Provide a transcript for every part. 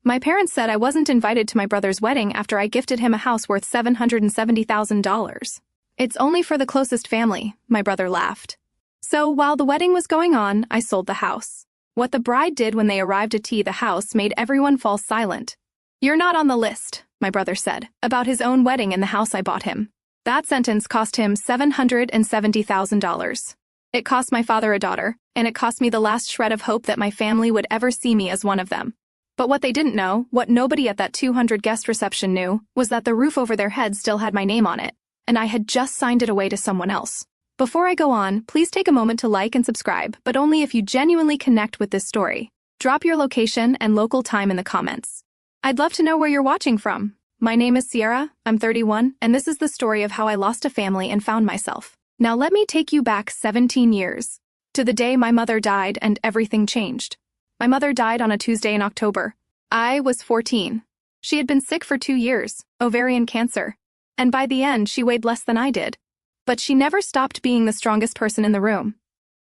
My parents said I wasn't invited to my brother's wedding after I gifted him a house worth $770,000. It's only for the closest family, my brother laughed. So while the wedding was going on, I sold the house. What the bride did when they arrived at the house made everyone fall silent. You're not on the list, my brother said, about his own wedding in the house I bought him. That sentence cost him $770,000. It cost my father a daughter, and it cost me the last shred of hope that my family would ever see me as one of them. But what they didn't know, what nobody at that 200-guest reception knew, was that the roof over their heads still had my name on it, and I had just signed it away to someone else. Before I go on, please take a moment to like and subscribe, but only if you genuinely connect with this story. Drop your location and local time in the comments. I'd love to know where you're watching from. My name is Sierra, I'm 31, and this is the story of how I lost a family and found myself. Now let me take you back 17 years, to the day my mother died and everything changed. My mother died on a Tuesday in October. I was 14. She had been sick for 2 years, ovarian cancer, and by the end she weighed less than I did. But she never stopped being the strongest person in the room.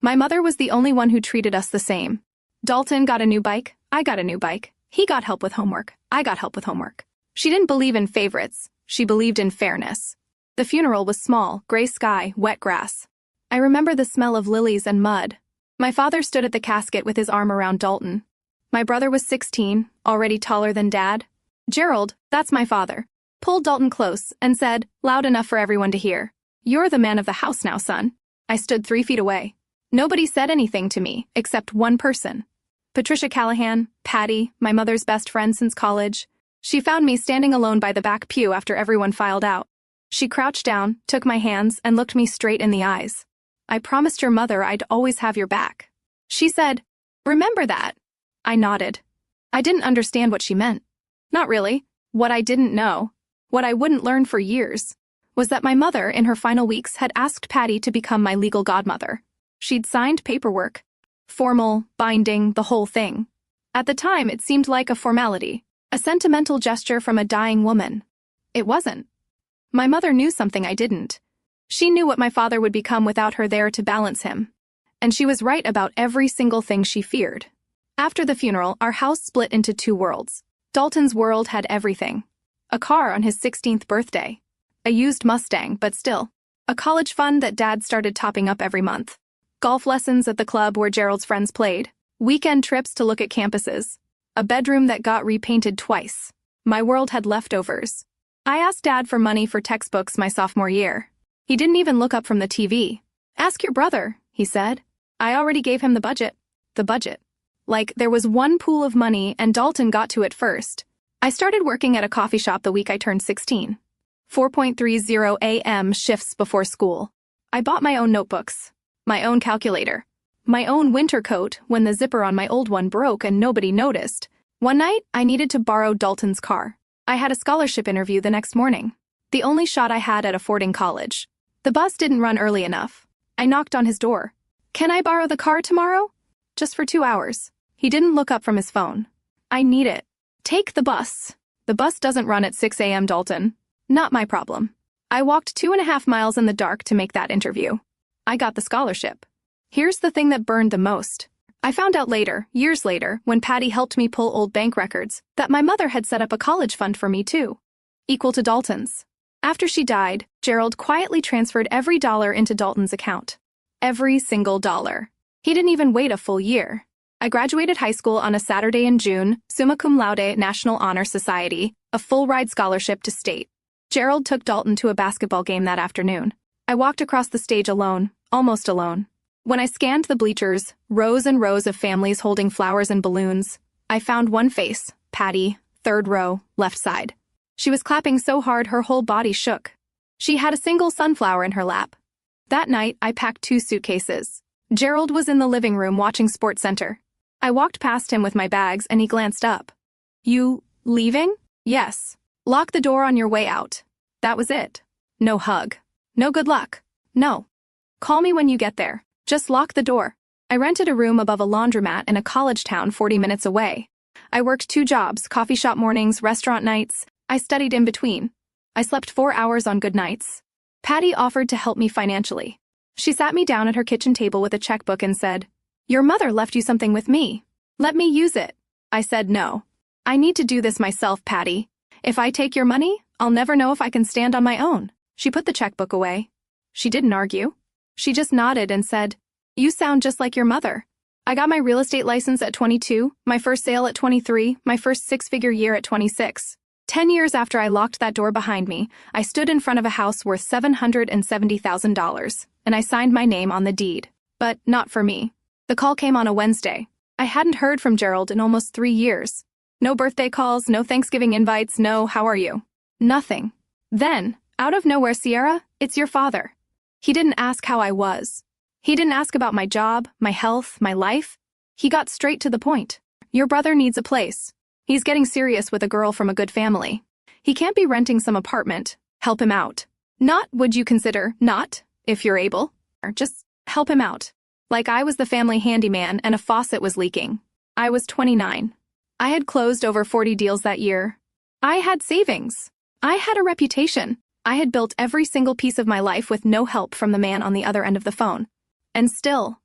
My mother was the only one who treated us the same. Dalton got a new bike, I got a new bike. He got help with homework, I got help with homework. She didn't believe in favorites, she believed in fairness. The funeral was small, gray sky, wet grass. I remember the smell of lilies and mud. My father stood at the casket with his arm around Dalton. My brother was 16, already taller than Dad. Gerald, that's my father, pulled Dalton close and said, loud enough for everyone to hear, "You're the man of the house now, son." I stood 3 feet away. Nobody said anything to me, except one person. Patricia Callahan, Patty, my mother's best friend since college. She found me standing alone by the back pew after everyone filed out. She crouched down, took my hands, and looked me straight in the eyes. "I promised your mother I'd always have your back." She said, "Remember that?" I nodded. I didn't understand what she meant. Not really. What I didn't know, what I wouldn't learn for years, was that my mother, in her final weeks, had asked Patty to become my legal godmother. She'd signed paperwork. Formal, binding, the whole thing. At the time, it seemed like a formality, a sentimental gesture from a dying woman. It wasn't. My mother knew something I didn't. She knew what my father would become without her there to balance him. And she was right about every single thing she feared. After the funeral, our house split into 2 worlds. Dalton's world had everything. A car on his 16th birthday. A used Mustang, but still. A college fund that Dad started topping up every month. Golf lessons at the club where Gerald's friends played. Weekend trips to look at campuses. A bedroom that got repainted twice. My world had leftovers. I asked Dad for money for textbooks my sophomore year. He didn't even look up from the TV. "Ask your brother," he said. I already gave him the budget. The budget. Like, there was one pool of money and Dalton got to it first. I started working at a coffee shop the week I turned 16. 4:30 a.m. shifts before school. I bought my own notebooks, my own calculator, my own winter coat when the zipper on my old one broke and nobody noticed. One night, I needed to borrow Dalton's car. I had a scholarship interview the next morning. The only shot I had at affording college. The bus didn't run early enough. I knocked on his door. "Can I borrow the car tomorrow?" "Just for 2 hours." He didn't look up from his phone. "I need it." "Take the bus." "The bus doesn't run at 6 a.m., Dalton." Not my problem. I walked 2.5 miles in the dark to make that interview. I got the scholarship. Here's the thing that burned the most. I found out later, years later, when Patty helped me pull old bank records, that my mother had set up a college fund for me too. Equal to Dalton's. After she died, Gerald quietly transferred every dollar into Dalton's account. Every single dollar. He didn't even wait a full year. I graduated high school on a Saturday in June, summa cum laude, National Honor Society, a full-ride scholarship to state. Gerald took Dalton to a basketball game that afternoon. I walked across the stage alone, almost alone. When I scanned the bleachers, rows and rows of families holding flowers and balloons, I found one face, Patty, 3rd row, left side. She was clapping so hard her whole body shook. She had a single sunflower in her lap. That night, I packed 2 suitcases. Gerald was in the living room watching SportsCenter. I walked past him with my bags and he glanced up. "You leaving?" "Yes." "Lock the door on your way out." That was it. No hug. No good luck. No. "Call me when you get there. Just lock the door." I rented a room above a laundromat in a college town 40 minutes away. I worked 2 jobs, coffee shop mornings, restaurant nights. I studied in between. I slept 4 hours on good nights. Patty offered to help me financially. She sat me down at her kitchen table with a checkbook and said, "Your mother left you something with me. Let me use it." I said no. I need to do this myself, Patty. If I take your money, I'll never know if I can stand on my own. She put the checkbook away. She didn't argue. She just nodded and said, "You sound just like your mother." I got my real estate license at 22, my first sale at 23, my first six-figure year at 26. 10 years after I locked that door behind me, I stood in front of a house worth $770,000, and I signed my name on the deed. But not for me. The call came on a Wednesday. I hadn't heard from Gerald in almost 3 years. No birthday calls, no Thanksgiving invites, no "how are you?" Nothing. Then, out of nowhere, "Sierra, it's your father." He didn't ask how I was. He didn't ask about my job, my health, my life. He got straight to the point. "Your brother needs a place. He's getting serious with a girl from a good family. He can't be renting some apartment. Help him out. Not would you consider, not, if you're able. Or just help him out." Like I was the family handyman and a faucet was leaking. I was 29. I had closed over 40 deals that year. I had savings. I had a reputation. I had built every single piece of my life with no help from the man on the other end of the phone. And still,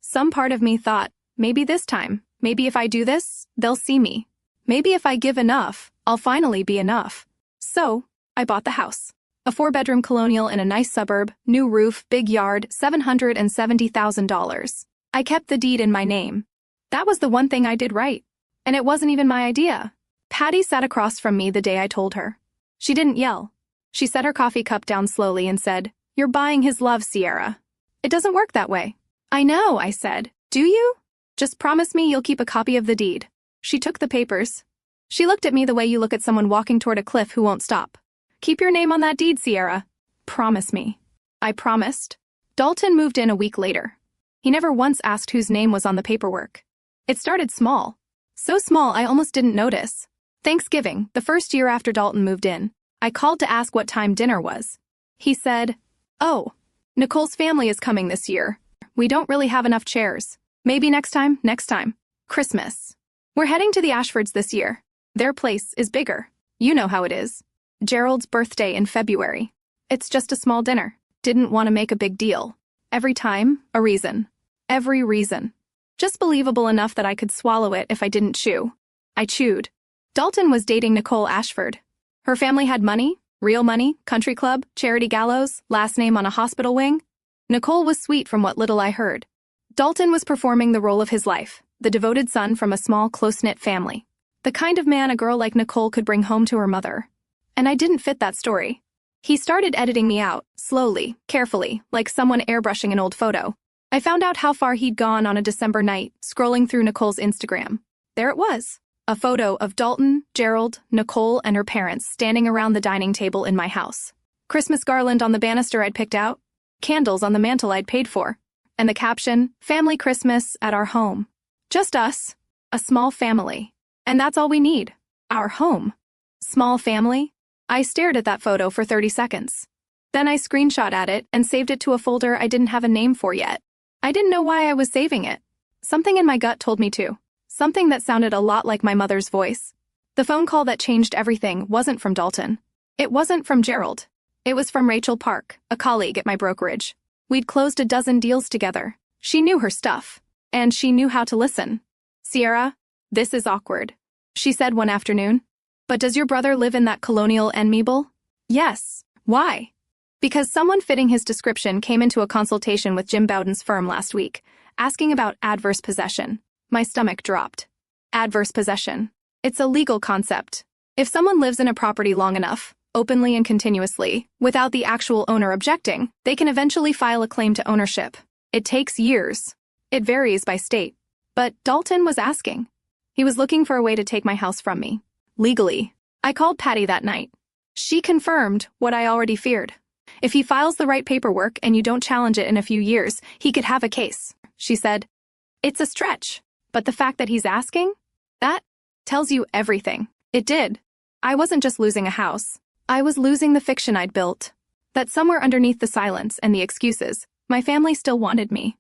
some part of me thought, maybe this time, maybe if I do this, they'll see me. Maybe if I give enough, I'll finally be enough. So, I bought the house. A 4-bedroom colonial in a nice suburb, new roof, big yard, $770,000. I kept the deed in my name. That was the one thing I did right. And it wasn't even my idea. Patty sat across from me the day I told her. She didn't yell. She set her coffee cup down slowly and said, "You're buying his love, Sierra. It doesn't work that way." "I know," I said. "Do you? Just promise me you'll keep a copy of the deed." She took the papers. She looked at me the way you look at someone walking toward a cliff who won't stop. "Keep your name on that deed, Sierra. Promise me." I promised. Dalton moved in a week later. He never once asked whose name was on the paperwork. It started small. So small I almost didn't notice. Thanksgiving, the first year after Dalton moved in, I called to ask what time dinner was. He said, "Oh, Nicole's family is coming this year. We don't really have enough chairs. Maybe next time. Christmas. We're heading to the Ashfords this year. Their place is bigger. You know how it is. Gerald's birthday in February. It's just a small dinner. Didn't want to make a big deal. Every time, a reason. Every reason. Just believable enough that I could swallow it if I didn't chew. I chewed. Dalton was dating Nicole Ashford. Her family had money, real money, country club, charity gallows, last name on a hospital wing. Nicole was sweet from what little I heard. Dalton was performing the role of his life, the devoted son from a small, close-knit family. The kind of man a girl like Nicole could bring home to her mother. And I didn't fit that story. He started editing me out, slowly, carefully, like someone airbrushing an old photo. I found out how far he'd gone on a December night, scrolling through Nicole's Instagram. There it was. A photo of Dalton, Gerald, Nicole, and her parents standing around the dining table in my house. Christmas garland on the banister I'd picked out, candles on the mantel I'd paid for, and the caption, "Family Christmas at our home." Just us. A small family. And that's all we need. Our home. Small family? I stared at that photo for 30 seconds. Then I screenshot at it and saved it to a folder I didn't have a name for yet. I didn't know why I was saving it. Something in my gut told me to. Something that sounded a lot like my mother's voice. The phone call that changed everything wasn't from Dalton. It wasn't from Gerald. It was from Rachel Park, a colleague at my brokerage. We'd closed a dozen deals together. She knew her stuff. And she knew how to listen. "Sierra, this is awkward," she said one afternoon. "But does your brother live in that colonial enmebel?" "Yes." "Why?" "Because someone fitting his description came into a consultation with Jim Bowden's firm last week, asking about adverse possession." My stomach dropped. Adverse possession. It's a legal concept. If someone lives in a property long enough, openly and continuously, without the actual owner objecting, they can eventually file a claim to ownership. It takes years. It varies by state. But Dalton was asking. He was looking for a way to take my house from me. Legally. I called Patty that night. She confirmed what I already feared. If he files the right paperwork and you don't challenge it in a few years, he could have a case. She said, "It's a stretch. But the fact that he's asking? That tells you everything." It did. I wasn't just losing a house. I was losing the fiction I'd built. That somewhere underneath the silence and the excuses, my family still wanted me.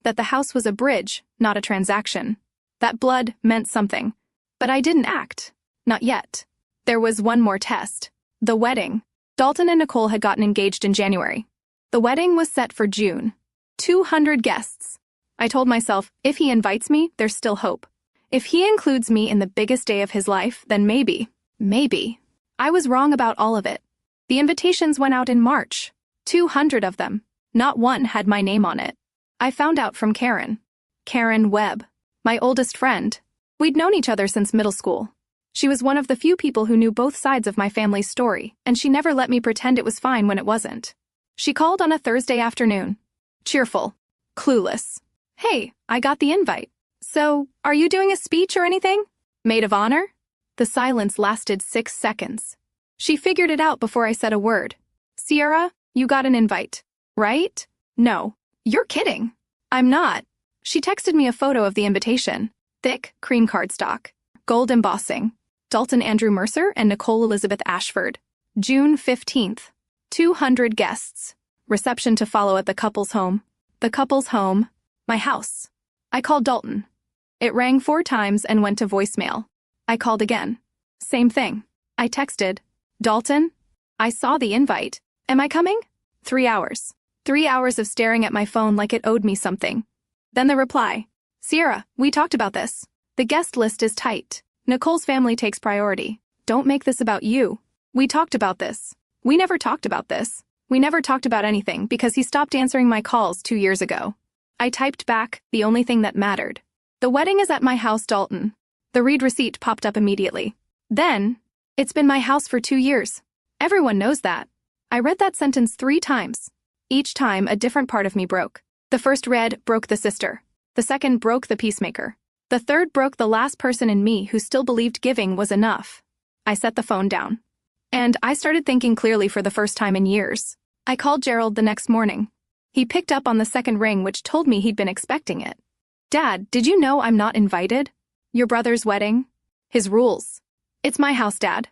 That the house was a bridge, not a transaction. That blood meant something. But I didn't act. Not yet. There was one more test. The wedding. Dalton and Nicole had gotten engaged in January. The wedding was set for June. 200 guests. I told myself, if he invites me, there's still hope. If he includes me in the biggest day of his life, then maybe. I was wrong about all of it. The invitations went out in March. 200 of them. Not one had my name on it. I found out from Karen Webb, my oldest friend. We'd known each other since middle school. She was one of the few people who knew both sides of my family's story, and she never let me pretend it was fine when it wasn't. She called on a Thursday afternoon. Cheerful. Clueless. Hey, I got the invite. So, are you doing a speech or anything? Maid of honor? The silence lasted 6 seconds. She figured it out before I said a word. Sierra, you got an invite, right? No. You're kidding. I'm not. She texted me a photo of the invitation. Thick, cream cardstock. Gold embossing. Dalton Andrew Mercer and Nicole Elizabeth Ashford. June 15th. 200 guests. Reception to follow at the couple's home. The couple's home. My house. I called Dalton. It rang 4 times and went to voicemail. I called again. Same thing. I texted. Dalton? I saw the invite. Am I coming? 3 hours. 3 hours of staring at my phone like it owed me something. Then the reply. Sierra, we talked about this. The guest list is tight. Nicole's family takes priority. Don't make this about you. We talked about this. We never talked about this. We never talked about anything because he stopped answering my calls 2 years ago. I typed back, the only thing that mattered. The wedding is at my house, Dalton. The read receipt popped up immediately. Then, it's been my house for 2 years. Everyone knows that. I read that sentence 3 times. Each time, a different part of me broke. The first read, broke the sister. The second broke the peacemaker. The third broke the last person in me who still believed giving was enough. I set the phone down. And I started thinking clearly for the first time in years. I called Gerald the next morning. He picked up on the second ring, which told me he'd been expecting it. Dad, did you know I'm not invited? Your brother's wedding? His rules. It's my house, Dad.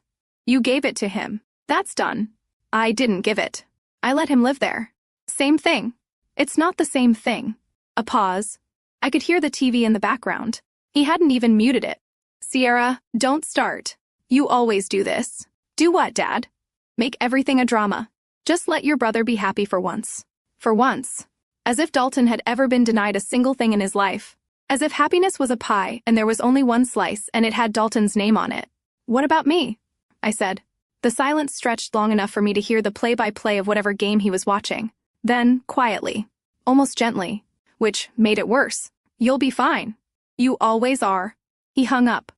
You gave it to him. That's done. I didn't give it. I let him live there. Same thing. It's not the same thing. A pause. I could hear the TV in the background. He hadn't even muted it. Sierra, don't start. You always do this. Do what, Dad? Make everything a drama. Just let your brother be happy for once. For once. As if Dalton had ever been denied a single thing in his life. As if happiness was a pie and there was only one slice and it had Dalton's name on it. What about me? I said. The silence stretched long enough for me to hear the play-by-play of whatever game he was watching. Then, quietly, almost gently, which made it worse. You'll be fine. You always are. He hung up.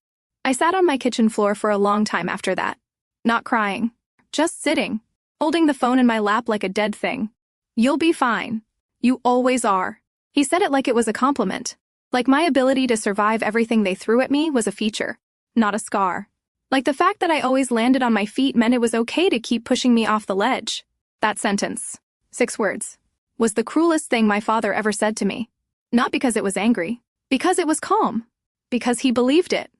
I sat on my kitchen floor for a long time after that. Not crying. Just sitting. Holding the phone in my lap like a dead thing. You'll be fine. You always are. He said it like it was a compliment. Like my ability to survive everything they threw at me was a feature, not a scar. Like the fact that I always landed on my feet meant it was okay to keep pushing me off the ledge. That sentence, 6 words, was the cruelest thing my father ever said to me. Not because it was angry, because it was calm. Because he believed it.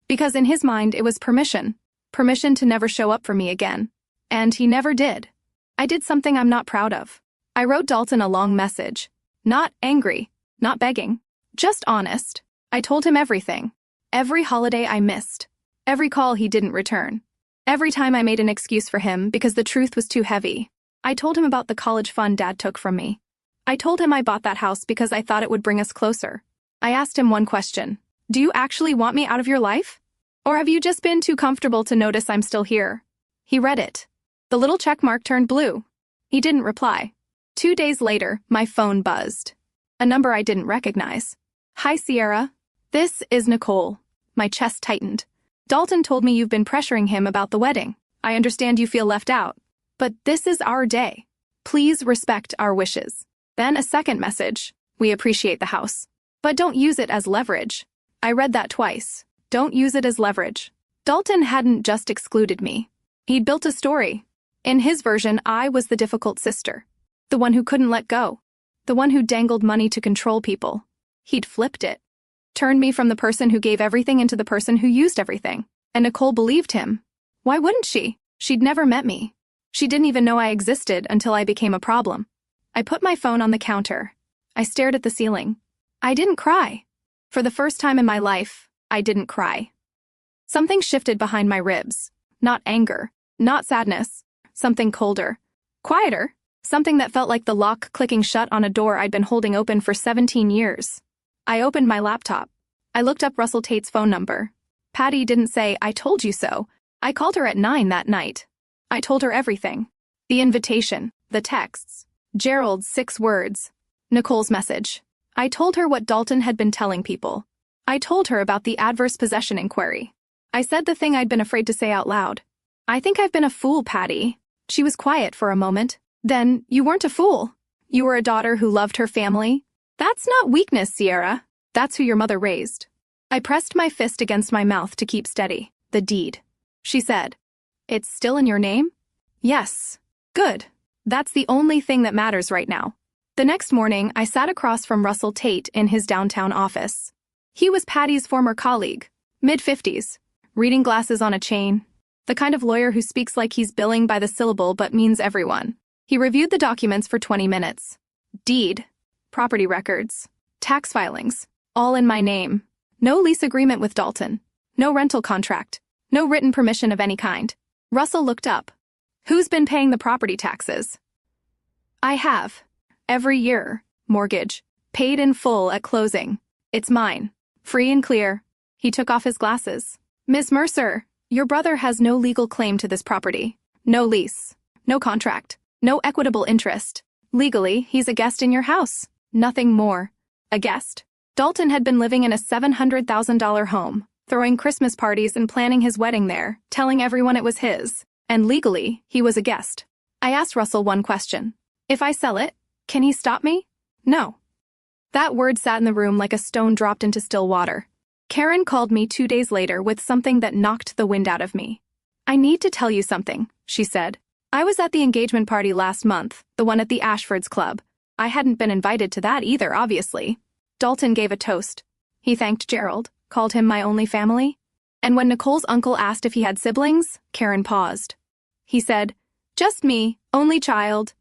Because in his mind it was permission. Permission to never show up for me again. And he never did. I did something I'm not proud of. I wrote Dalton a long message. Not angry, not begging. Just honest. I told him everything. Every holiday I missed. Every call he didn't return. Every time I made an excuse for him because the truth was too heavy. I told him about the college fund Dad took from me. I told him I bought that house because I thought it would bring us closer. I asked him one question. Do you actually want me out of your life? Or have you just been too comfortable to notice I'm still here? He read it. The little check mark turned blue. He didn't reply. 2 days later, my phone buzzed. A number I didn't recognize. Hi, Sierra. This is Nicole. My chest tightened. Dalton told me you've been pressuring him about the wedding. I understand you feel left out. But this is our day. Please respect our wishes. Then a second message. We appreciate the house. But don't use it as leverage. I read that twice. Don't use it as leverage. Dalton hadn't just excluded me. He'd built a story. In his version, I was the difficult sister. The one who couldn't let go. The one who dangled money to control people. He'd flipped it. Turned me from the person who gave everything into the person who used everything. And Nicole believed him. Why wouldn't she? She'd never met me. She didn't even know I existed until I became a problem. I put my phone on the counter. I stared at the ceiling. I didn't cry. For the first time in my life, I didn't cry. Something shifted behind my ribs. Not anger. Not sadness. Something colder. Quieter. Something that felt like the lock clicking shut on a door I'd been holding open for 17 years. I opened my laptop. I looked up Russell Tate's phone number. Patty didn't say, "I told you so." I called her at 9 that night. I told her everything. The invitation, the texts, Gerald's 6 words, Nicole's message. I told her what Dalton had been telling people. I told her about the adverse possession inquiry. I said the thing I'd been afraid to say out loud. "I think I've been a fool, Patty." She was quiet for a moment. "Then, you weren't a fool. You were a daughter who loved her family. That's not weakness, Sierra. That's who your mother raised." I pressed my fist against my mouth to keep steady. "The deed." She said, "It's still in your name?" "Yes." "Good. That's the only thing that matters right now." The next morning, I sat across from Russell Tate in his downtown office. He was Patty's former colleague, mid-50s, reading glasses on a chain, the kind of lawyer who speaks like he's billing by the syllable but means everyone. He reviewed the documents for 20 minutes. Deed, property records, tax filings, all in my name. No lease agreement with Dalton. No rental contract. No written permission of any kind. Russell looked up. "Who's been paying the property taxes?" "I have. Every year. Mortgage. Paid in full at closing. It's mine. Free and clear." He took off his glasses. "Miss Mercer, your brother has no legal claim to this property. No lease. No contract. No equitable interest. Legally, he's a guest in your house. Nothing more. A guest." Dalton had been living in a $700,000 home, throwing Christmas parties and planning his wedding there, telling everyone it was his. And legally, he was a guest. I asked Russell one question. "If I sell it, can he stop me?" "No." That word sat in the room like a stone dropped into still water. Karen called me 2 days later with something that knocked the wind out of me. "I need to tell you something," she said. "I was at the engagement party last month, the one at the Ashfords Club. I hadn't been invited to that either, obviously. Dalton gave a toast. He thanked Gerald, called him my only family. And when Nicole's uncle asked if he had siblings, Karen paused. He said, 'Just me, only child.'"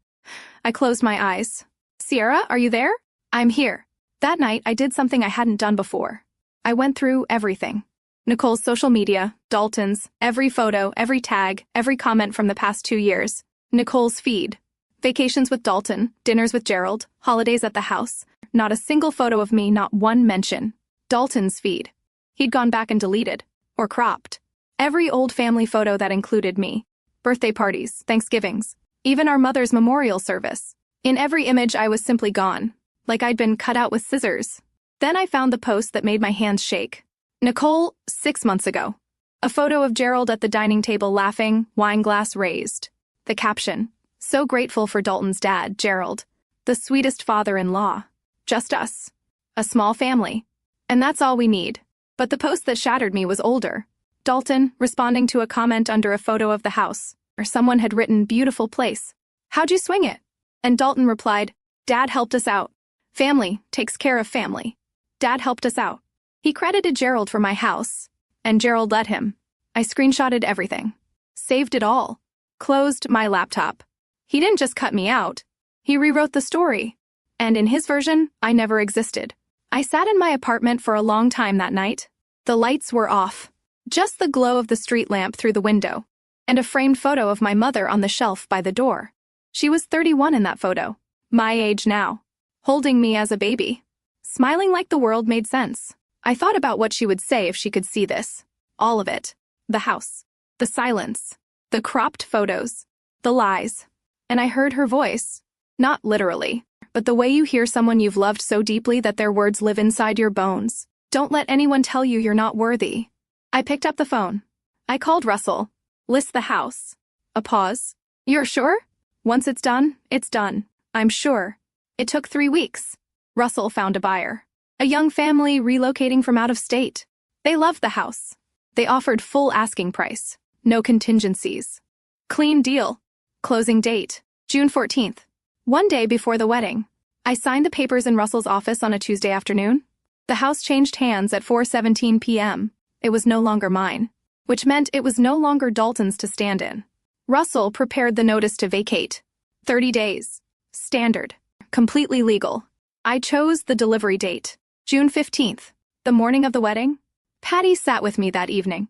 I closed my eyes. "Sierra, are you there?" "I'm here." That night, I did something I hadn't done before. I went through everything. Nicole's social media, Dalton's, every photo, every tag, every comment from the past 2 years. Nicole's feed. Vacations with Dalton, dinners with Gerald, holidays at the house. Not a single photo of me, not one mention. Dalton's feed. He'd gone back and deleted, or cropped. Every old family photo that included me. Birthday parties, Thanksgivings, even our mother's memorial service. In every image I was simply gone, like I'd been cut out with scissors. Then I found the post that made my hands shake. Nicole, 6 months ago. A photo of Gerald at the dining table laughing, wine glass raised. The caption, "So grateful for Dalton's dad, Gerald. The sweetest father-in-law. Just us. A small family. And that's all we need." But the post that shattered me was older. Dalton, responding to a comment under a photo of the house, or someone had written, "Beautiful place. How'd you swing it?" And Dalton replied, "Dad helped us out. Family takes care of family. Dad helped us out." He credited Gerald for my house, and Gerald let him. I screenshotted everything. Saved it all. Closed my laptop. He didn't just cut me out. He rewrote the story. And in his version, I never existed. I sat in my apartment for a long time that night. The lights were off. Just the glow of the street lamp through the window. And a framed photo of my mother on the shelf by the door. She was 31 in that photo. My age now. Holding me as a baby. Smiling like the world made sense. I thought about what she would say if she could see this. All of it. The house. The silence. The cropped photos. The lies. And I heard her voice. Not literally, but the way you hear someone you've loved so deeply that their words live inside your bones. Don't let anyone tell you you're not worthy. I picked up the phone. I called Russell. List the house. A pause. "You're sure?" "Once it's done, it's done. I'm sure." It took 3 weeks. Russell found a buyer. A young family relocating from out of state. They loved the house. They offered full asking price. No contingencies. Clean deal. Closing date, June 14th. One day before the wedding. I signed the papers in Russell's office on a Tuesday afternoon. The house changed hands at 4:17 p.m. It was no longer mine, which meant it was no longer Dalton's to stand in. Russell prepared the notice to vacate. 30 days. Standard. Completely legal. I chose the delivery date, June 15th, the morning of the wedding. Patty sat with me that evening.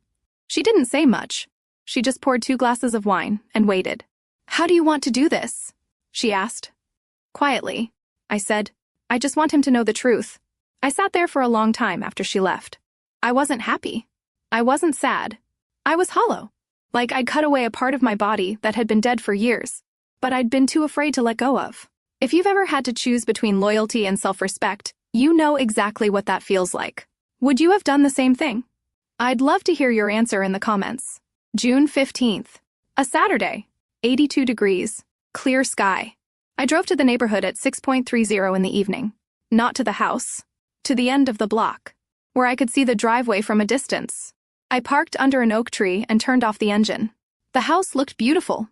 She didn't say much. She just poured 2 glasses of wine and waited. "How do you want to do this?" she asked. Quietly, I said, "I just want him to know the truth. I sat there for a long time after she left. I wasn't happy. I wasn't sad. I was hollow. Like I'd cut away a part of my body that had been dead for years, but I'd been too afraid to let go of. If you've ever had to choose between loyalty and self-respect, you know exactly what that feels like. Would you have done the same thing? I'd love to hear your answer in the comments. June 15th. A Saturday. 82 degrees. Clear sky. I drove to the neighborhood at 6:30 in the evening. Not to the house. To the end of the block, where I could see the driveway from a distance. I parked under an oak tree and turned off the engine. The house looked beautiful.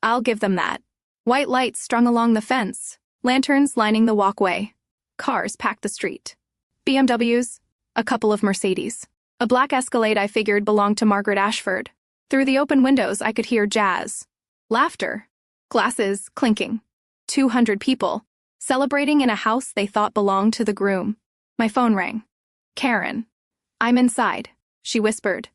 I'll give them that. White lights strung along the fence, lanterns lining the walkway. Cars packed the street. BMWs, a couple of Mercedes. A black Escalade I figured belonged to Margaret Ashford. Through the open windows I could hear jazz. Laughter. Glasses clinking. 200 people, celebrating in a house they thought belonged to the groom. My phone rang. Karen. I'm inside, she whispered.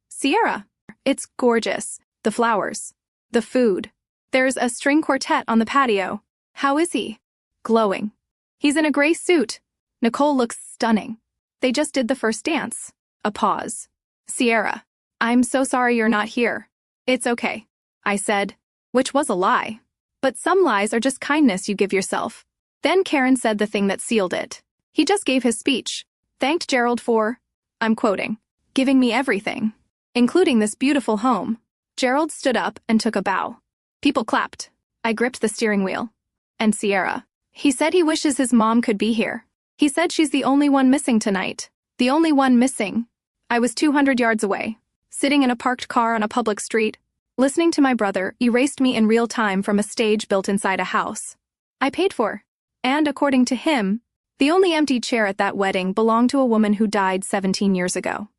Sierra. It's gorgeous. The flowers. The food. There's a string quartet on the patio. How is he? Glowing. He's in a gray suit. Nicole looks stunning. They just did the first dance. A pause. Sierra. I'm so sorry you're not here. It's okay, I said, which was a lie. But some lies are just kindness you give yourself. Then Karen said the thing that sealed it. He just gave his speech. Thanked Gerald for, I'm quoting, giving me everything, including this beautiful home. Gerald stood up and took a bow. People clapped. I gripped the steering wheel. And Sierra. He said he wishes his mom could be here. He said she's the only one missing tonight. The only one missing. I was 200 yards away, sitting in a parked car on a public street. Listening to my brother erased me in real time from a stage built inside a house I paid for. And according to him, the only empty chair at that wedding belonged to a woman who died 17 years ago.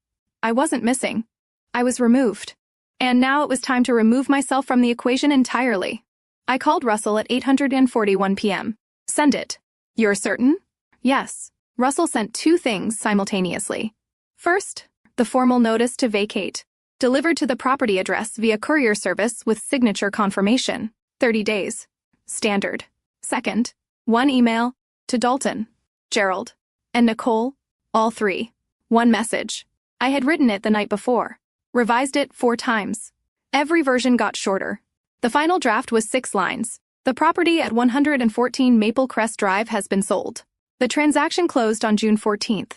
I wasn't missing. I was removed. And now it was time to remove myself from the equation entirely. I called Russell at 8:41 p.m. Send it. You're certain? Yes. Russell sent two things simultaneously. First, the formal notice to vacate, delivered to the property address via courier service with signature confirmation, 30 days. Standard. Second, one email, to Dalton, Gerald, and Nicole, all three. One message. I had written it the night before. Revised it 4 times. Every version got shorter. The final draft was 6 lines. The property at 114 Maple Crest Drive has been sold. The transaction closed on June 14th.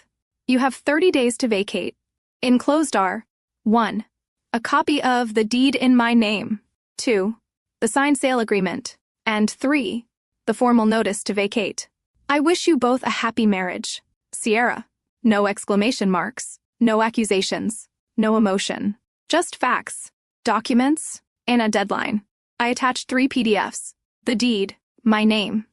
You have 30 days to vacate. Enclosed are 1. A copy of the deed in my name. 2. The signed sale agreement. And 3. The formal notice to vacate. I wish you both a happy marriage. Sierra. No exclamation marks. No accusations. No emotion. Just facts. Documents. And a deadline. I attached 3 PDFs. The deed. My name.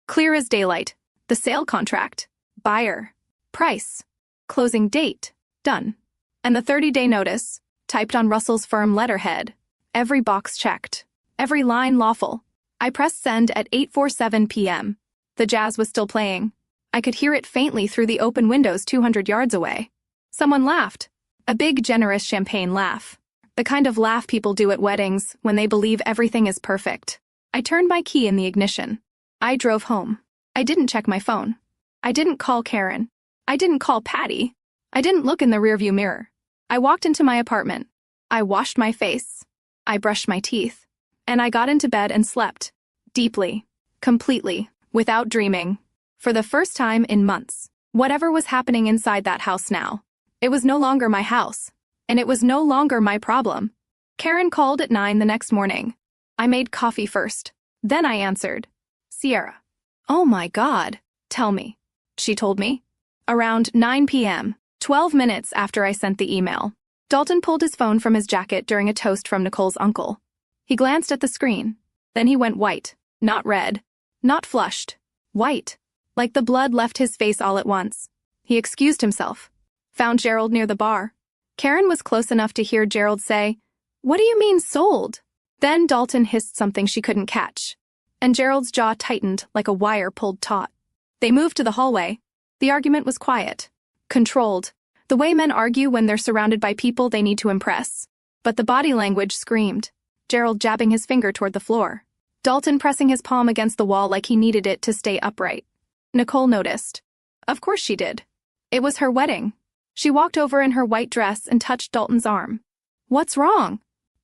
Clear as daylight. The sale contract. Buyer. Price. Closing date. Done. And the 30-day notice, typed on Russell's firm letterhead. Every box checked. Every line lawful. I pressed send at 8:47 p.m. The jazz was still playing. I could hear it faintly through the open windows 200 yards away. Someone laughed. A big, generous champagne laugh. The kind of laugh people do at weddings when they believe everything is perfect. I turned my key in the ignition. I drove home. I didn't check my phone. I didn't call Karen. I didn't call Patty. I didn't look in the rearview mirror. I walked into my apartment. I washed my face. I brushed my teeth. And I got into bed and slept. Deeply. Completely. Without dreaming. For the first time in months. Whatever was happening inside that house now. It was no longer my house. And it was no longer my problem. Karen called at 9 the next morning. I made coffee first. Then I answered. Sierra. Oh my God. Tell me. She told me. Around 9 p.m., 12 minutes after I sent the email, Dalton pulled his phone from his jacket during a toast from Nicole's uncle. He glanced at the screen. Then he went white. Not red. Not flushed. White. Like the blood left his face all at once. He excused himself. Found Gerald near the bar. Karen was close enough to hear Gerald say, "What do you mean sold?" Then Dalton hissed something she couldn't catch. And Gerald's jaw tightened like a wire pulled taut. They moved to the hallway. The argument was quiet. Controlled. The way men argue when they're surrounded by people they need to impress. But the body language screamed. Gerald jabbing his finger toward the floor. Dalton pressing his palm against the wall like he needed it to stay upright. Nicole noticed. Of course she did. It was her wedding. She walked over in her white dress and touched Dalton's arm. "What's wrong?"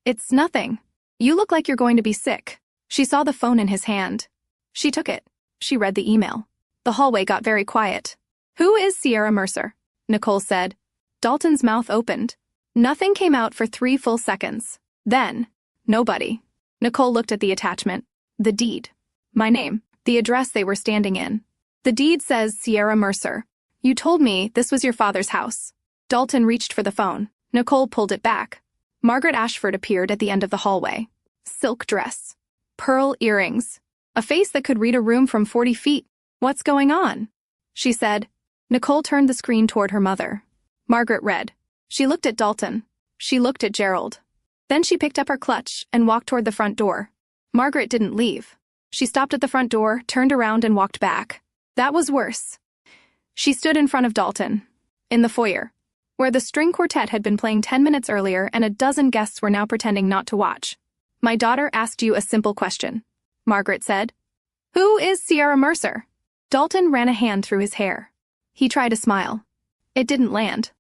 "It's nothing. You look like you're going to be sick." She saw the phone in his hand. She took it. She read the email. The hallway got very quiet. "Who is Sierra Mercer?" Nicole said. Dalton's mouth opened. Nothing came out for 3 full seconds. Then, nobody. Nicole looked at the attachment. The deed. My name. The address they were standing in. The deed says Sierra Mercer. "You told me this was your father's house." Dalton reached for the phone. Nicole pulled it back. Margaret Ashford appeared at the end of the hallway. Silk dress. Pearl earrings. A face that could read a room from 40 feet. "What's going on?" she said. Nicole turned the screen toward her mother. Margaret read. She looked at Dalton. She looked at Gerald. Then she picked up her clutch and walked toward the front door. Margaret didn't leave. She stopped at the front door, turned around and walked back. That was worse. She stood in front of Dalton. In the foyer, where the string quartet had been playing 10 minutes earlier and a dozen guests were now pretending not to watch. "My daughter asked you a simple question," Margaret said. "Who is Sierra Mercer?" Dalton ran a hand through his hair. He tried a smile. It didn't land.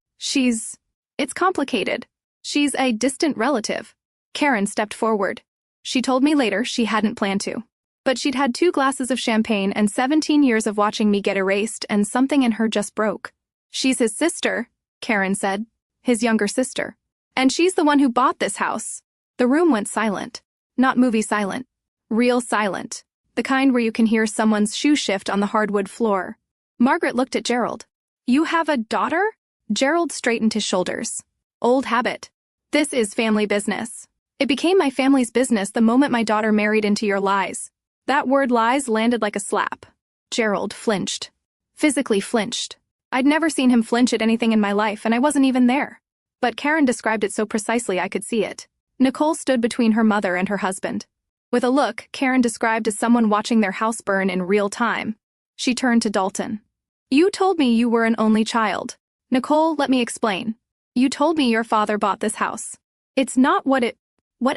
It's complicated. She's a distant relative." Karen stepped forward. "She told me later she hadn't planned to. But she'd had 2 glasses of champagne and 17 years of watching me get erased, and something in her just broke." "She's his sister," Karen said. "His younger sister. And she's the one who bought this house." The room went silent. Not movie silent. Real silent. The kind where you can hear someone's shoe shift on the hardwood floor. Margaret looked at Gerald. "You have a daughter?" Gerald straightened his shoulders. "Old habit. This is family business. It became my family's business the moment my daughter married into your lies." That word lies landed like a slap. Gerald flinched. Physically flinched. I'd never seen him flinch at anything in my life, and I wasn't even there. But Karen described it so precisely I could see it. Nicole stood between her mother and her husband. With a look Karen described as someone watching their house burn in real time. She turned to Dalton. "You told me you were an only child." "Nicole, let me explain. You told me your father bought this house. It's not what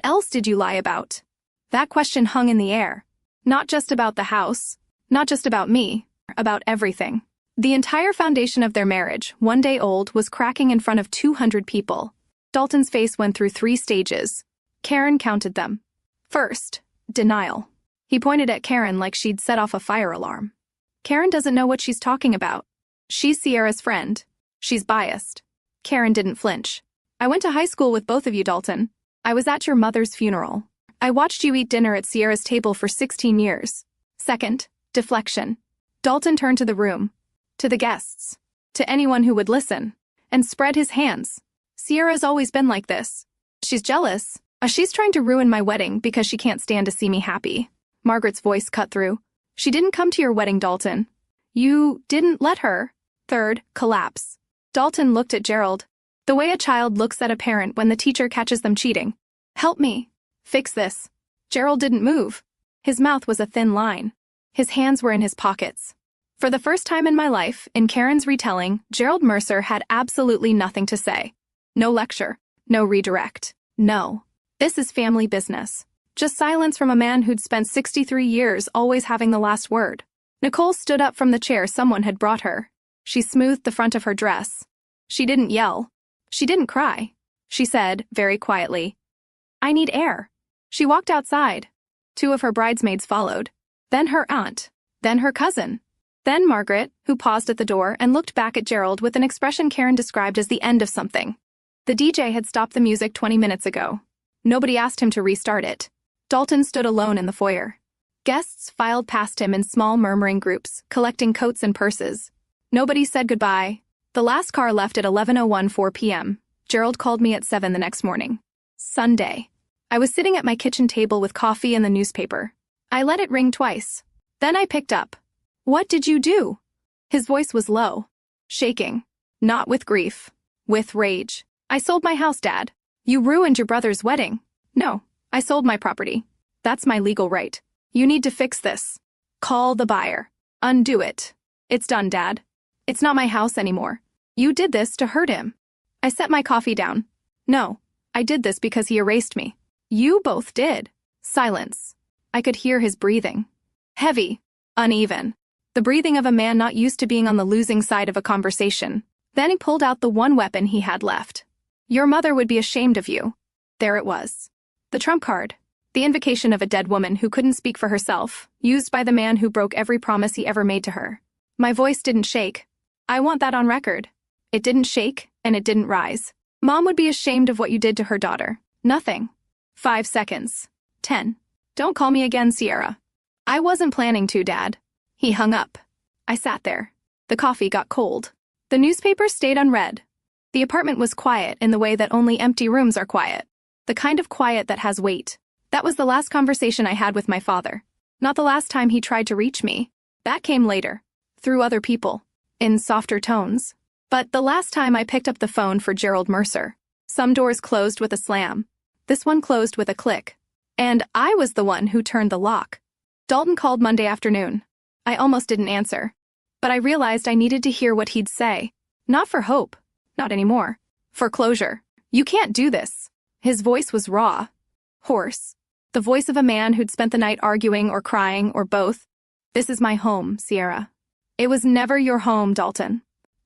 else did you lie about?" That question hung in the air. Not just about the house. Not just about me. About everything. The entire foundation of their marriage, 1 day old, was cracking in front of 200 people. Dalton's face went through 3 stages. Karen counted them. First, denial. He pointed at Karen like she'd set off a fire alarm. Karen doesn't know what she's talking about. She's Sierra's friend. She's biased. Karen didn't flinch. "I went to high school with both of you, Dalton. I was at your mother's funeral. I watched you eat dinner at Sierra's table for 16 years. Second, deflection. Dalton turned to the room. To the guests. To anyone who would listen. And spread his hands. "Sierra's always been like this. She's jealous. She's trying to ruin my wedding because she can't stand to see me happy." Margaret's voice cut through. "She didn't come to your wedding, Dalton. You didn't let her." Third, collapse. Dalton looked at Gerald. The way a child looks at a parent when the teacher catches them cheating. "Help me. Fix this." Gerald didn't move. His mouth was a thin line. His hands were in his pockets. For the first time in my life, in Karen's retelling, Gerald Mercer had absolutely nothing to say. No lecture. No redirect. No. This is family business. Just silence from a man who'd spent 63 years always having the last word. Nicole stood up from the chair someone had brought her. She smoothed the front of her dress. She didn't yell. She didn't cry. She said, very quietly, "I need air." She walked outside. 2 of her bridesmaids followed. Then her aunt. Then her cousin. Then Margaret, who paused at the door and looked back at Gerald with an expression Karen described as the end of something. The DJ had stopped the music 20 minutes ago. Nobody asked him to restart it. Dalton stood alone in the foyer. Guests filed past him in small murmuring groups, collecting coats and purses. Nobody said goodbye. The last car left at 11:04 p.m. Gerald called me at 7 the next morning. Sunday. I was sitting at my kitchen table with coffee and the newspaper. I let it ring twice. Then I picked up. "What did you do?" His voice was low. Shaking. Not with grief. With rage. "I sold my house, Dad." "You ruined your brother's wedding." "No. I sold my property. That's my legal right. You need to fix this. Call the buyer. Undo it. It's done, Dad. It's not my house anymore. You did this to hurt him." I set my coffee down. "No. I did this because he erased me." "You both did." Silence. I could hear his breathing. Heavy. Uneven. The breathing of a man not used to being on the losing side of a conversation. Then he pulled out the one weapon he had left. Your mother would be ashamed of you. There it was. The trump card. The invocation of a dead woman who couldn't speak for herself, used by the man who broke every promise he ever made to her. My voice didn't shake. I want that on record. It didn't shake, and it didn't rise. Mom would be ashamed of what you did to her daughter. Nothing. 5 seconds. 10. Don't call me again, Sierra. I wasn't planning to, Dad. He hung up. I sat there. The coffee got cold. The newspaper stayed unread. The apartment was quiet in the way that only empty rooms are quiet. The kind of quiet that has weight. That was the last conversation I had with my father. Not the last time he tried to reach me. That came later. Through other people. In softer tones. But the last time I picked up the phone for Gerald Mercer. Some doors closed with a slam. This one closed with a click. And I was the one who turned the lock. Dalton called Monday afternoon. I almost didn't answer. But I realized I needed to hear what he'd say. Not for hope. Not anymore. For closure. You can't do this. His voice was raw. Hoarse. The voice of a man who'd spent the night arguing or crying or both. This is my home, Sierra. It was never your home, Dalton.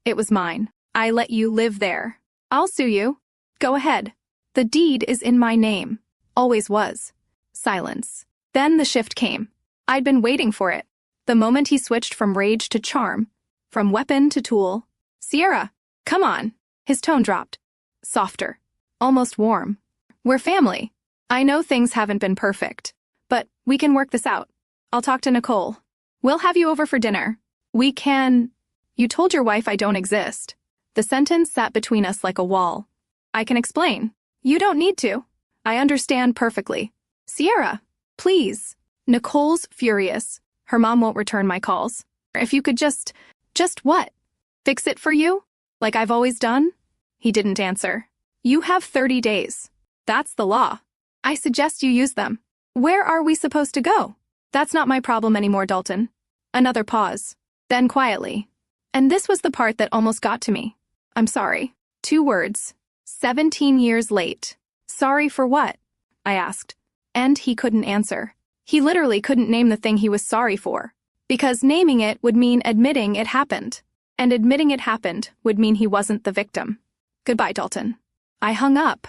It was mine. I let you live there. I'll sue you. Go ahead. The deed is in my name. Always was. Silence. Then the shift came. I'd been waiting for it. The moment he switched from rage to charm. From weapon to tool. Sierra, come on. His tone dropped. Softer. Almost warm. We're family. I know things haven't been perfect. But we can work this out. I'll talk to Nicole. We'll have you over for dinner. We can... You told your wife I don't exist. The sentence sat between us like a wall. I can explain. You don't need to. I understand perfectly. Sierra, please. Nicole's furious. Her mom won't return my calls. If you could just what? Fix it for you? Like I've always done? He didn't answer. You have 30 days. That's the law. I suggest you use them. Where are we supposed to go? That's not my problem anymore, Dalton. Another pause. Then quietly. And this was the part that almost got to me. I'm sorry. 2 words. 17 years late. Sorry for what? I asked. And he couldn't answer. He literally couldn't name the thing he was sorry for. Because naming it would mean admitting it happened. And admitting it happened would mean he wasn't the victim. Goodbye, Dalton. I hung up.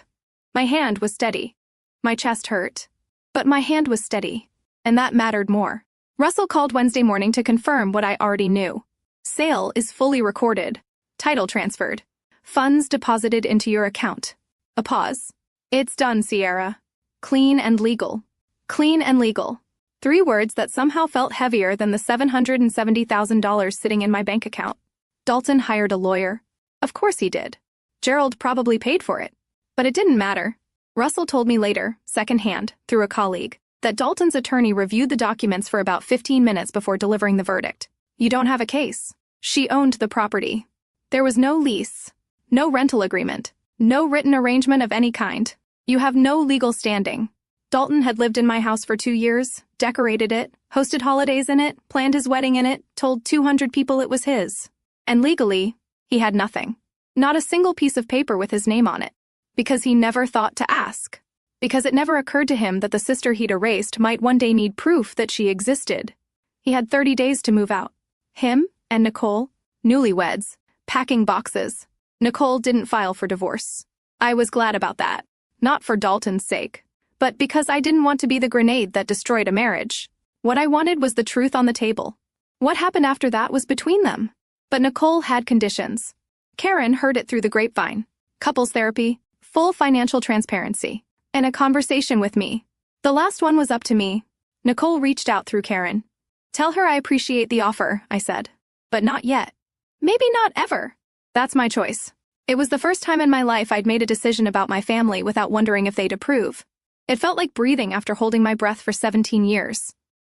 My hand was steady. My chest hurt. But my hand was steady. And that mattered more. Russell called Wednesday morning to confirm what I already knew. Sale is fully recorded. Title transferred. Funds deposited into your account. A pause. It's done, Sierra. Clean and legal. Clean and legal. 3 words that somehow felt heavier than the $770,000 sitting in my bank account. Dalton hired a lawyer. Of course he did. Gerald probably paid for it. But it didn't matter. Russell told me later, secondhand, through a colleague, that Dalton's attorney reviewed the documents for about 15 minutes before delivering the verdict. You don't have a case. She owned the property. There was no lease, no rental agreement, no written arrangement of any kind. You have no legal standing. Dalton had lived in my house for 2 years, decorated it, hosted holidays in it, planned his wedding in it, told 200 people it was his. And legally, he had nothing. Not a single piece of paper with his name on it. Because he never thought to ask. Because it never occurred to him that the sister he'd erased might one day need proof that she existed. He had 30 days to move out. Him and Nicole, newlyweds, packing boxes. Nicole didn't file for divorce. I was glad about that. Not for Dalton's sake, but because I didn't want to be the grenade that destroyed a marriage. What I wanted was the truth on the table. What happened after that was between them. But Nicole had conditions. Karen heard it through the grapevine. Couples therapy, full financial transparency, and a conversation with me. The last one was up to me. Nicole reached out through Karen. Tell her I appreciate the offer, I said. But not yet. Maybe not ever. That's my choice. It was the first time in my life I'd made a decision about my family without wondering if they'd approve. It felt like breathing after holding my breath for 17 years.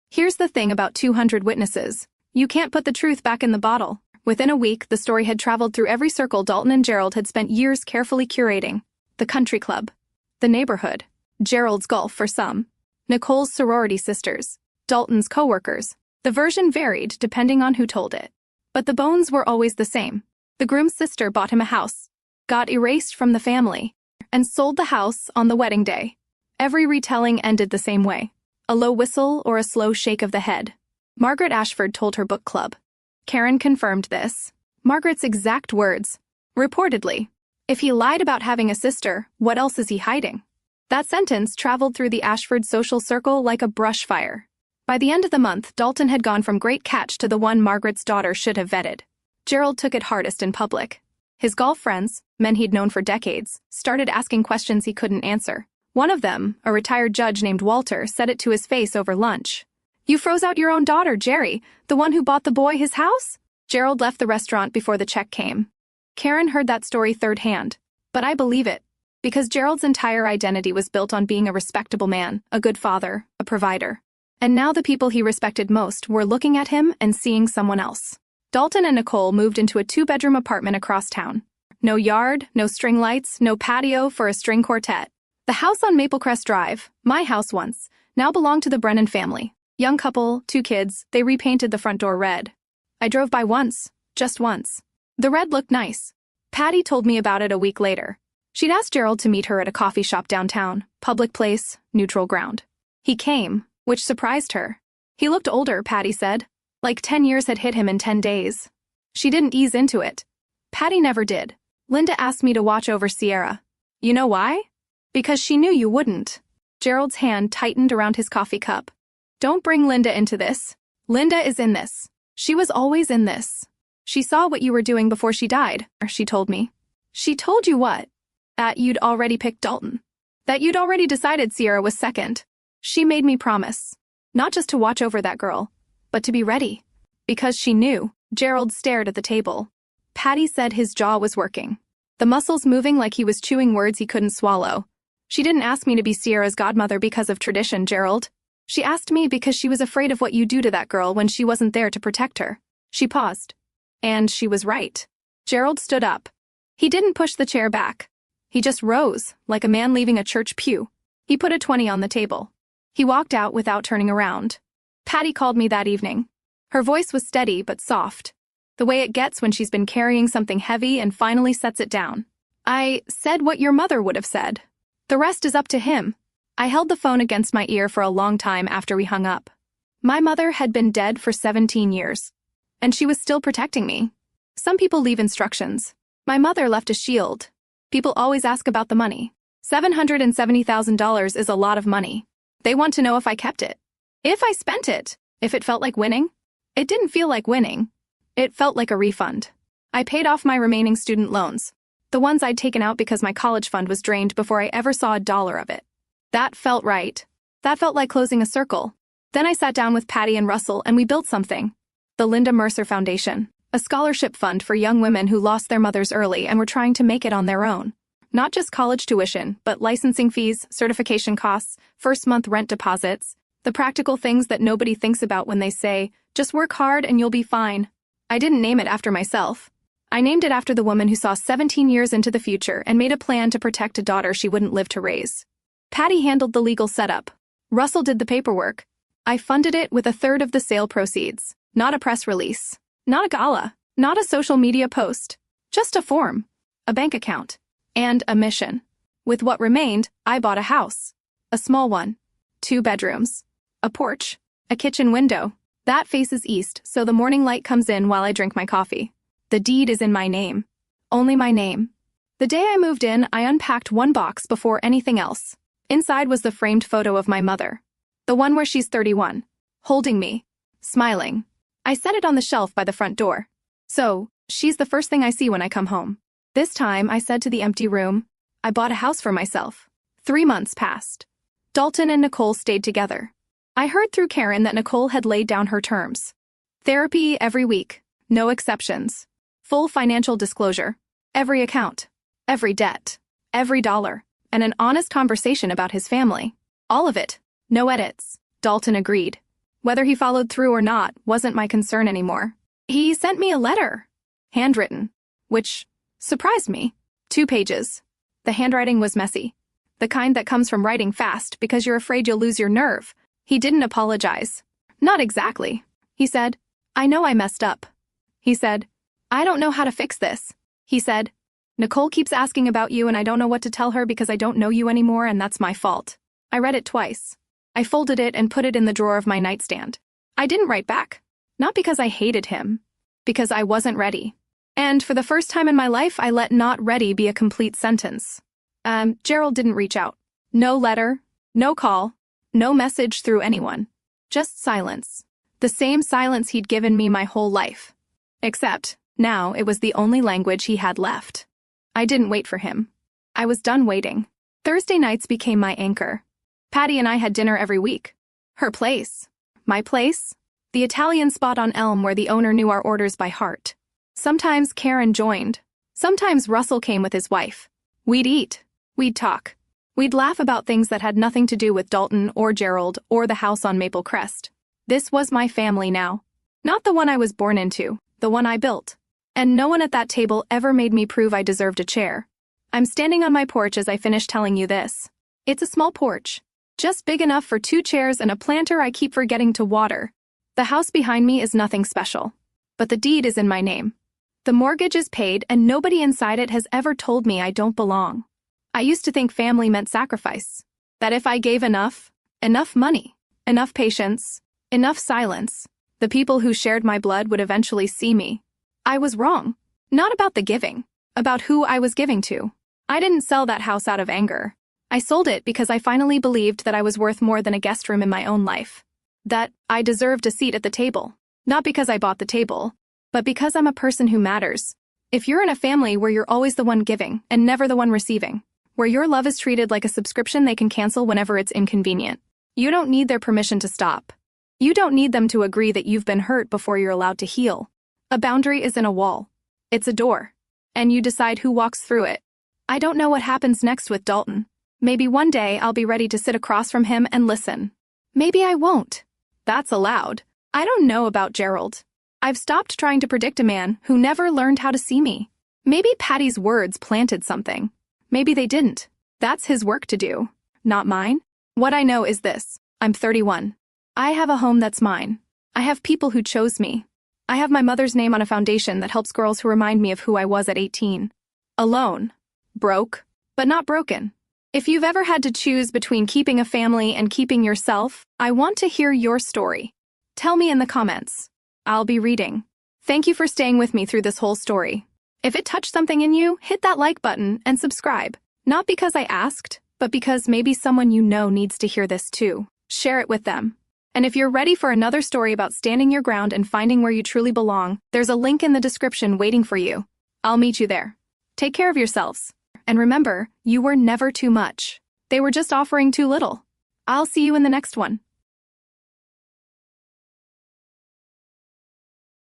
Here's the thing about 200 witnesses. You can't put the truth back in the bottle. Within a week, the story had traveled through every circle Dalton and Gerald had spent years carefully curating. The country club. The neighborhood. Gerald's golf for some. Nicole's sorority sisters. Dalton's co-workers. The version varied depending on who told it. But the bones were always the same. The groom's sister bought him a house, got erased from the family, and sold the house on the wedding day. Every retelling ended the same way. A low whistle or a slow shake of the head. Margaret Ashford told her book club. Karen confirmed this. Margaret's exact words. Reportedly. If he lied about having a sister, what else is he hiding? That sentence traveled through the Ashford social circle like a brush fire. By the end of the month, Dalton had gone from great catch to the one Margaret's daughter should have vetted. Gerald took it hardest in public. His golf friends, men he'd known for decades, started asking questions he couldn't answer. One of them, a retired judge named Walter, said it to his face over lunch. "You froze out your own daughter, Jerry, the one who bought the boy his house?" Gerald left the restaurant before the check came. Karen heard that story third hand. But I believe it. Because Gerald's entire identity was built on being a respectable man, a good father, a provider. And now the people he respected most were looking at him and seeing someone else. Dalton and Nicole moved into a 2-bedroom apartment across town. No yard, no string lights, no patio for a string quartet. The house on Maplecrest Drive, my house once, now belonged to the Brennan family. Young couple, 2 kids, they repainted the front door red. I drove by once, just once. The red looked nice. Patty told me about it a week later. She'd asked Gerald to meet her at a coffee shop downtown, public place, neutral ground. He came, which surprised her. He looked older, Patty said. Like 10 years had hit him in 10 days. She didn't ease into it. Patty never did. Linda asked me to watch over Sierra. You know why? Because she knew you wouldn't. Gerald's hand tightened around his coffee cup. Don't bring Linda into this. Linda is in this. She was always in this. She saw what you were doing before she died, she told me. She told you what? That you'd already picked Dalton. That you'd already decided Sierra was second. She made me promise. Not just to watch over that girl, but to be ready. Because she knew. Gerald stared at the table. Patty said his jaw was working. The muscles moving like he was chewing words he couldn't swallow. She didn't ask me to be Sierra's godmother because of tradition, Gerald. She asked me because she was afraid of what you do to that girl when she wasn't there to protect her. She paused. And she was right. Gerald stood up. He didn't push the chair back. He just rose, like a man leaving a church pew. He put a 20 on the table. He walked out without turning around. Patty called me that evening. Her voice was steady but soft. The way it gets when she's been carrying something heavy and finally sets it down. I said what your mother would have said. The rest is up to him. I held the phone against my ear for a long time after we hung up. My mother had been dead for 17 years. And she was still protecting me. Some people leave instructions. My mother left a shield. People always ask about the money. $770,000 is a lot of money. They want to know if I kept it. If I spent it. If it felt like winning. It didn't feel like winning. It felt like a refund. I paid off my remaining student loans. The ones I'd taken out because my college fund was drained before I ever saw $1 of it. That felt right. That felt like closing a circle. Then I sat down with Patty and Russell and we built something. The Linda Mercer Foundation. A scholarship fund for young women who lost their mothers early and were trying to make it on their own. Not just college tuition, but licensing fees, certification costs, first-month rent deposits, the practical things that nobody thinks about when they say, just work hard and you'll be fine. I didn't name it after myself. I named it after the woman who saw 17 years into the future and made a plan to protect a daughter she wouldn't live to raise. Patty handled the legal setup. Russell did the paperwork. I funded it with 1/3 of the sale proceeds. Not a press release. Not a gala. Not a social media post. Just a form. A bank account. And a mission. With what remained, I bought a house. A small one. 2 bedrooms. A porch. A kitchen window. That faces east, so the morning light comes in while I drink my coffee. The deed is in my name. Only my name. The day I moved in, I unpacked one box before anything else. Inside was the framed photo of my mother. The one where she's 31. Holding me. Smiling. I set it on the shelf by the front door. So, she's the first thing I see when I come home. This time, I said to the empty room, I bought a house for myself. 3 months passed. Dalton and Nicole stayed together. I heard through Karen that Nicole had laid down her terms. Therapy every week. No exceptions. Full financial disclosure. Every account. Every debt. Every dollar. And an honest conversation about his family. All of it. No edits. Dalton agreed. Whether he followed through or not wasn't my concern anymore. He sent me a letter. Handwritten. Which surprised me. 2 pages. The handwriting was messy. The kind that comes from writing fast because you're afraid you'll lose your nerve. He didn't apologize. Not exactly. He said, I know I messed up. He said, I don't know how to fix this. He said, Nicole keeps asking about you and I don't know what to tell her because I don't know you anymore and that's my fault. I read it twice. I folded it and put it in the drawer of my nightstand. I didn't write back. Not because I hated him. because I wasn't ready. And for the first time in my life, I let not ready be a complete sentence. Gerald didn't reach out. No letter, no call, no message through anyone. Just silence. The same silence he'd given me my whole life. Except, now it was the only language he had left. I didn't wait for him. I was done waiting. Thursday nights became my anchor. Patty and I had dinner every week. Her place. My place. The Italian spot on Elm where the owner knew our orders by heart. Sometimes Karen joined. Sometimes Russell came with his wife. We'd eat. We'd talk. We'd laugh about things that had nothing to do with Dalton or Gerald or the house on Maple Crest. This was my family now. Not the one I was born into, the one I built. And no one at that table ever made me prove I deserved a chair. I'm standing on my porch as I finish telling you this. It's a small porch. Just big enough for 2 chairs and a planter I keep forgetting to water. The house behind me is nothing special. But the deed is in my name. The mortgage is paid and nobody inside it has ever told me I don't belong. I used to think family meant sacrifice. That if I gave enough money, enough patience, enough silence, the people who shared my blood would eventually see me. I was wrong. Not about the giving, about who I was giving to. I didn't sell that house out of anger. I sold it because I finally believed that I was worth more than a guest room in my own life. That I deserved a seat at the table. Not because I bought the table, but because I'm a person who matters. If you're in a family where you're always the one giving and never the one receiving, where your love is treated like a subscription they can cancel whenever it's inconvenient, you don't need their permission to stop. You don't need them to agree that you've been hurt before you're allowed to heal. A boundary isn't a wall. It's a door. And you decide who walks through it. I don't know what happens next with Dalton. Maybe one day I'll be ready to sit across from him and listen. Maybe I won't. That's allowed. I don't know about Gerald. I've stopped trying to predict a man who never learned how to see me. Maybe Patty's words planted something. Maybe they didn't. That's his work to do, not mine. What I know is this. I'm 31. I have a home that's mine. I have people who chose me. I have my mother's name on a foundation that helps girls who remind me of who I was at 18. Alone. Broke, but not broken. If you've ever had to choose between keeping a family and keeping yourself, I want to hear your story. Tell me in the comments. I'll be reading. Thank you for staying with me through this whole story. If it touched something in you, hit that like button and subscribe. Not because I asked, but because maybe someone you know needs to hear this too. Share it with them. And if you're ready for another story about standing your ground and finding where you truly belong, there's a link in the description waiting for you. I'll meet you there. Take care of yourselves. And remember, you were never too much. They were just offering too little. I'll see you in the next one.